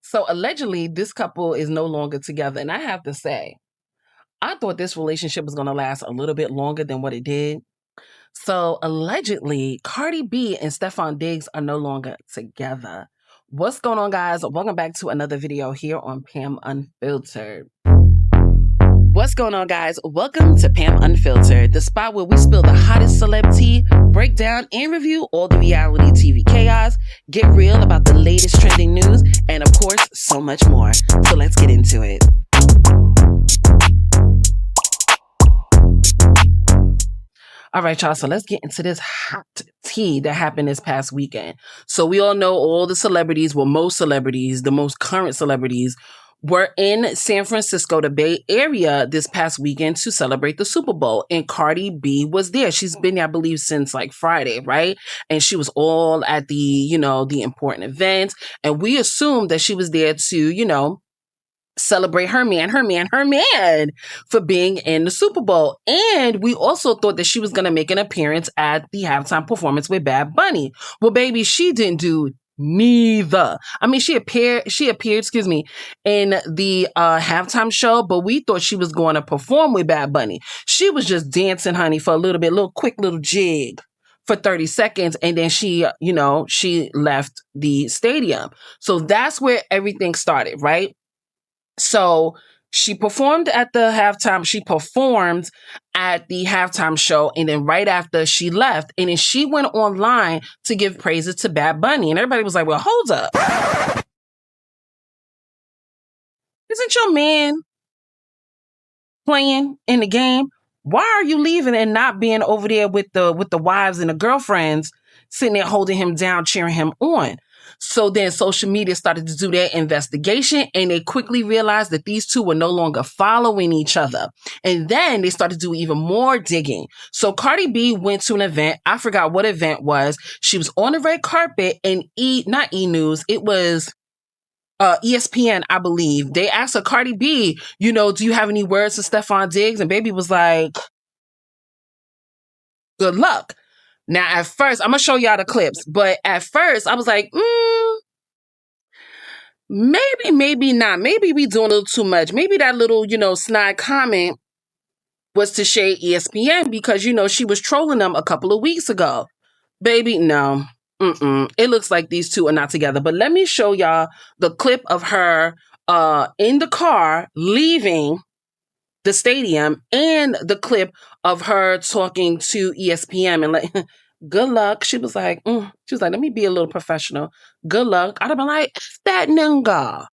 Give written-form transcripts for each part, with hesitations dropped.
So allegedly, this couple is no longer together. And I have to say, I thought this relationship was going to last a little bit longer than what it did. So allegedly, Cardi B and Stefon Diggs are no longer together. What's going on, guys? Welcome back to another video here on Pam Unfiltered. What's going on, guys? Welcome to Pam Unfiltered, the spot where we spill the hottest celebrity, break down and review all the reality TV chaos, get real about the latest trending news, and of course, so much more. So let's get into it. All right, y'all. So let's get into this hot tea that happened this past weekend. So we all know all the celebrities, well, most celebrities, the most current celebrities, were in San Francisco, the Bay Area, this past weekend to celebrate the Super Bowl. And Cardi B was there. She's been there, I believe, since like Friday, right? And she was all at the, the important events. And we assumed that she was there to, celebrate her man for being in the Super Bowl. And we also thought that she was going to make an appearance at the halftime performance with Bad Bunny. Well, baby, she didn't do neither. I mean, she appeared, in the halftime show, but we thought she was going to perform with Bad Bunny. She was just dancing, honey, for a little bit, quick little jig for 30 seconds. And then she left the stadium. So that's where everything started, right? So she performed at the halftime. She performed at the halftime show. And then right after she left, and then she went online to give praises to Bad Bunny. And everybody was like, well, hold up. Isn't your man playing in the game? Why are you leaving and not being over there with the wives and the girlfriends sitting there holding him down, cheering him on? So then social media started to do their investigation, and they quickly realized that these two were no longer following each other. And then they started to do even more digging. So Cardi B went to an event. I forgot what event was. She was on the red carpet, and not E! News, it was ESPN, I believe. They asked her, Cardi B, do you have any words to Stefon Diggs? And baby was like, good luck. Now, at first, I'm going to show y'all the clips, but at first I was like, maybe not. Maybe we doing a little too much. Maybe that little, snide comment was to shade ESPN because, she was trolling them a couple of weeks ago. Baby, no. It looks like these two are not together. But let me show y'all the clip of her in the car leaving the stadium and the clip of her talking to ESPN and like, good luck. She was like, let me be a little professional. Good luck. I'd have been like, F that nigga.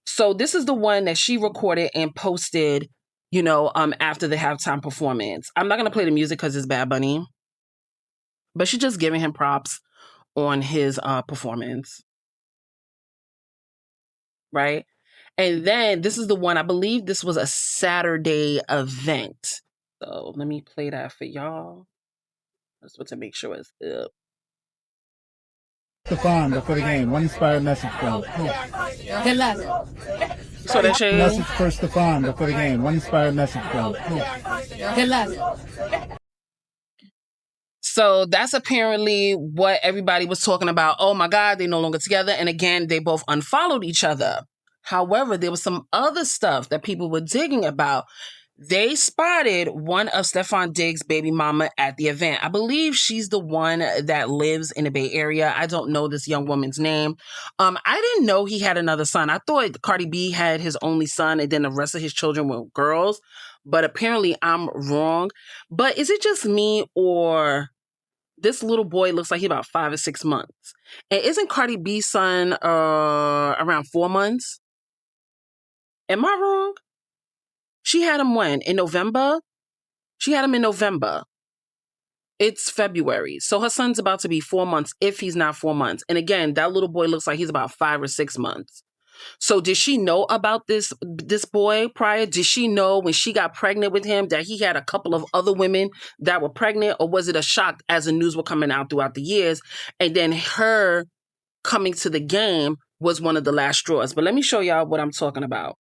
So this is the one that she recorded and posted, after the halftime performance. I'm not going to play the music because it's Bad Bunny, but she's just giving him props on his performance. Right? And then this is the one, I believe this was a Saturday event. So let me play that for y'all. Just want to make sure it's up. Stefon, before the game, one inspired message from Good luck. So that shade. Message for Stefon before the game, one inspired message from Good luck. So that's apparently what everybody was talking about. Oh my God, they're no longer together. And again, they both unfollowed each other. However, there was some other stuff that people were digging about. They spotted one of Stefon Diggs' baby mama at the event. I believe she's the one that lives in the Bay Area. I don't know this young woman's name. I didn't know he had another son. I thought Cardi B had his only son and then the rest of his children were girls. But apparently I'm wrong. But is it just me or this little boy looks like he's about 5 or 6 months? And isn't Cardi B's son around 4 months? Am I wrong? She had him when? In November? She had him in November. It's February. So her son's about to be 4 months if he's not 4 months. And again, that little boy looks like he's about 5 or 6 months. So did she know about this boy prior? Did she know when she got pregnant with him that he had a couple of other women that were pregnant? Or was it a shock as the news were coming out throughout the years? And then her coming to the game was one of the last straws. But let me show y'all what I'm talking about.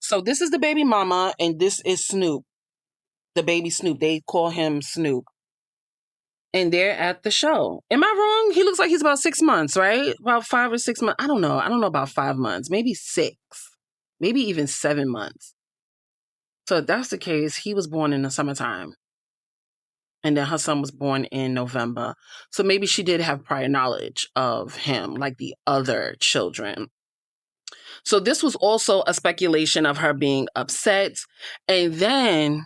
So this is the baby mama, and this is Snoop, the baby Snoop. They call him Snoop. And they're at the show. Am I wrong? He looks like he's about 6 months, right? About 5 or 6 months. I don't know. I don't know about 5 months. Maybe 6. Maybe even 7 months. So if that's the case, he was born in the summertime. And then her son was born in November. So maybe she did have prior knowledge of him, like the other children. So this was also a speculation of her being upset. And then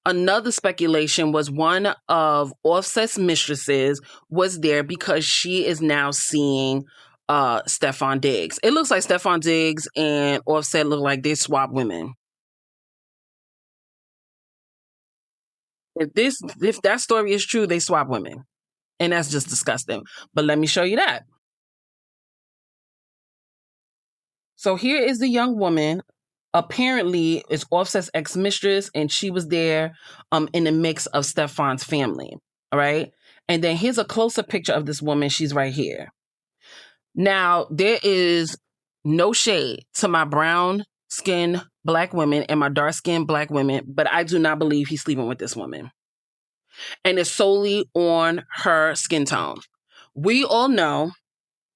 another speculation was one of Offset's mistresses was there because she is now seeing Stefon Diggs. It looks like Stefon Diggs and Offset look like they swap women. If that story is true, they swap women. And that's just disgusting. But let me show you that. So here is the young woman. Apparently, it's Offset's ex-mistress, and she was there in the mix of Stefon's family. All right. And then here's a closer picture of this woman. She's right here. Now, there is no shade to my brown skinned Black women and my dark skinned Black women, but I do not believe he's sleeping with this woman. And it's solely on her skin tone. We all know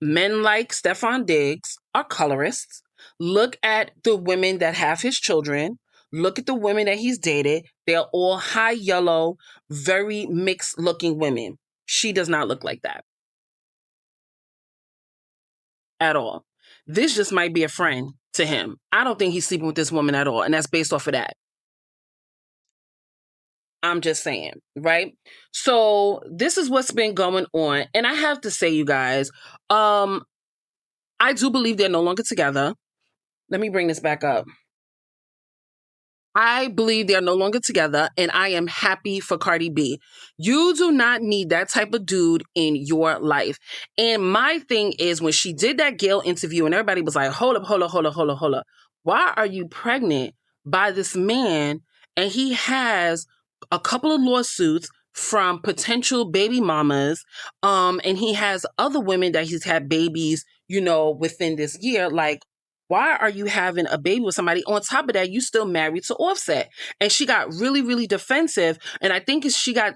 men like Stefon Diggs are colorists. Look at the women that have his children. Look at the women that he's dated. They're all high yellow, very mixed looking women. She does not look like that at all. This just might be a friend to him. I don't think he's sleeping with this woman at all. And that's based off of that. I'm just saying, right? So this is what's been going on. And I have to say, you guys, I do believe they're no longer together. Let me bring this back up. I believe they are no longer together, and I am happy for Cardi B. You do not need that type of dude in your life. And my thing is, when she did that Gayle interview, and everybody was like, hold up. Why are you pregnant by this man? And he has a couple of lawsuits from potential baby mamas, and he has other women that he's had babies, within this year. Like, why are you having a baby with somebody? On top of that, you still married to Offset. And she got really, really defensive. And I think she got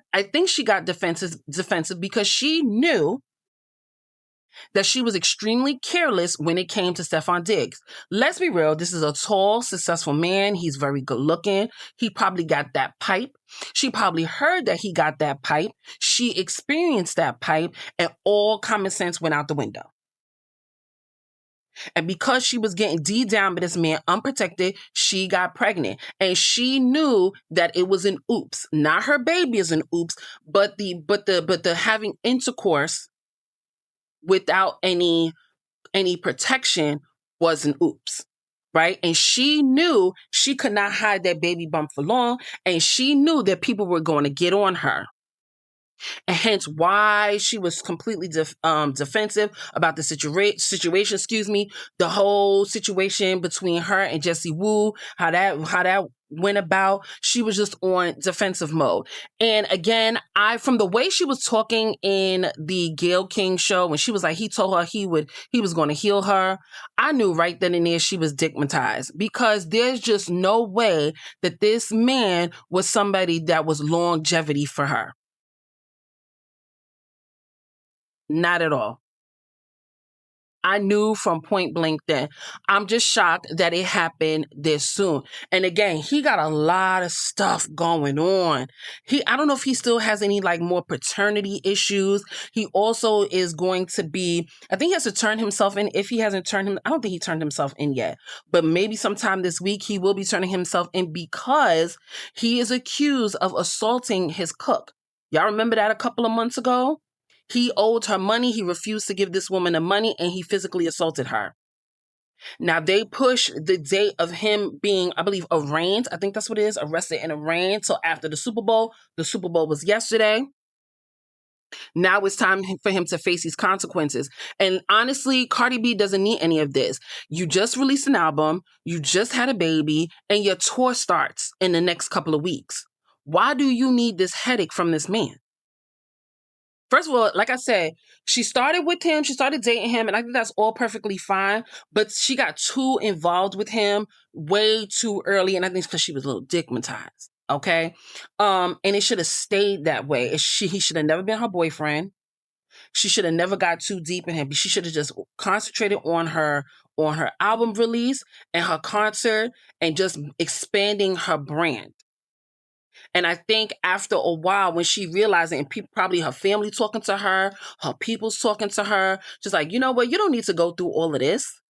defensive because she knew that she was extremely careless when it came to Stefon Diggs. Let's be real. This is a tall, successful man. He's very good looking. He probably got that pipe. She probably heard that he got that pipe. She experienced that pipe, and all common sense went out the window. And because she was getting D down by this man unprotected, she got pregnant. And she knew that it was an oops. Not her baby is an oops, but the having intercourse without any protection was an oops. Right? And she knew she could not hide that baby bump for long. And she knew that people were going to get on her. And hence why she was completely defensive about the situation, the whole situation between her and Jesse Wu, how that went about. She was just on defensive mode. And again, from the way she was talking in the Gayle King show, when she was like, he told her he was going to heal her, I knew right then and there she was digmatized, because there's just no way that this man was somebody that was longevity for her. Not at all. I knew from point blank that I'm just shocked that it happened this soon. And again, he got a lot of stuff going on. I don't know if he still has any more paternity issues. He also is going to be, I think he has to turn himself in. If he hasn't I don't think he turned himself in yet, but maybe sometime this week he will be turning himself in, because he is accused of assaulting his cook. Y'all remember that a couple of months ago? He owed her money. He refused to give this woman the money, and he physically assaulted her. Now, they push the date of him being, I believe, arraigned. I think that's what it is, arrested and arraigned, till after the Super Bowl. The Super Bowl was yesterday. Now it's time for him to face these consequences. And honestly, Cardi B doesn't need any of this. You just released an album, you just had a baby, and your tour starts in the next couple of weeks. Why do you need this headache from this man? First of all, like I said, she started with him, she started dating him, and I think that's all perfectly fine. But she got too involved with him way too early, and I think it's because she was a little digmatized. Okay. And it should have stayed that way. He should have never been her boyfriend. She should have never got too deep in him. She should have just concentrated on her album release and her concert and just expanding her brand. And I think after a while, when she realized it, and people, probably her family talking to her people's talking to her, just like, you know what, you don't need to go through all of this.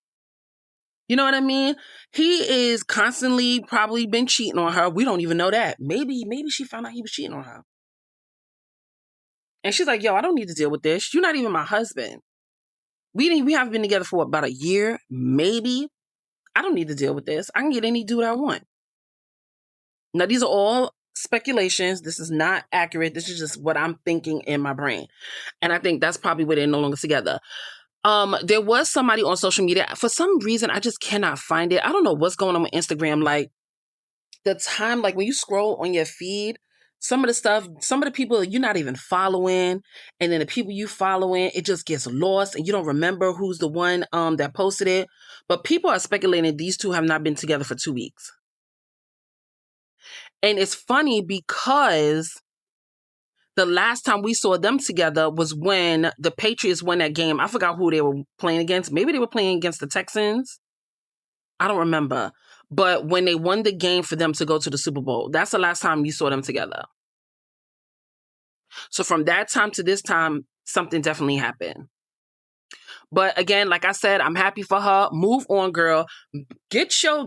You know what I mean? He is constantly probably been cheating on her. We don't even know that. Maybe she found out he was cheating on her. And she's like, yo, I don't need to deal with this. You're not even my husband. We haven't been together for about a year, maybe. I don't need to deal with this. I can get any dude I want. Now, these are all speculations. This is not accurate. This is just what I'm thinking in my brain. And I think that's probably why they're no longer together. There was somebody on social media. For some reason, I just cannot find it. I don't know what's going on with Instagram. Like, the time, like when you scroll on your feed, some of the people you're not even following, and then the people you following, it just gets lost and you don't remember who's the one that posted it. But people are speculating these two have not been together for 2 weeks. And it's funny because the last time we saw them together was when the Patriots won that game. I forgot who they were playing against. Maybe they were playing against the Texans. I don't remember. But when they won the game for them to go to the Super Bowl, that's the last time you saw them together. So from that time to this time, something definitely happened. But again, like I said, I'm happy for her. Move on, girl. Get your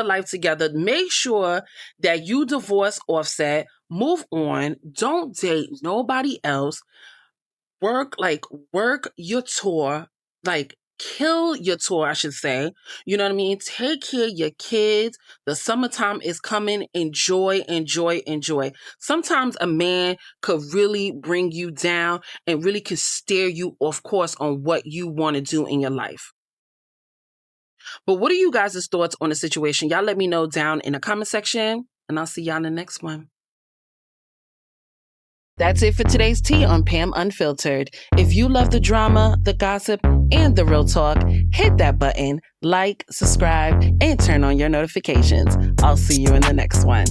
life together. Make sure that you divorce Offset. Move on. Don't date nobody else. Work your tour. Like, kill your tour, I should say. You know what I mean? Take care of your kids. The summertime is coming. Enjoy, enjoy, enjoy. Sometimes a man could really bring you down and really could steer you off course on what you want to do in your life. But what are you guys' thoughts on the situation? Y'all let me know down in the comment section, and I'll see y'all in the next one. That's it for today's tea on Pam Unfiltered. If you love the drama, the gossip, and the real talk, hit that button, like, subscribe, and turn on your notifications. I'll see you in the next one.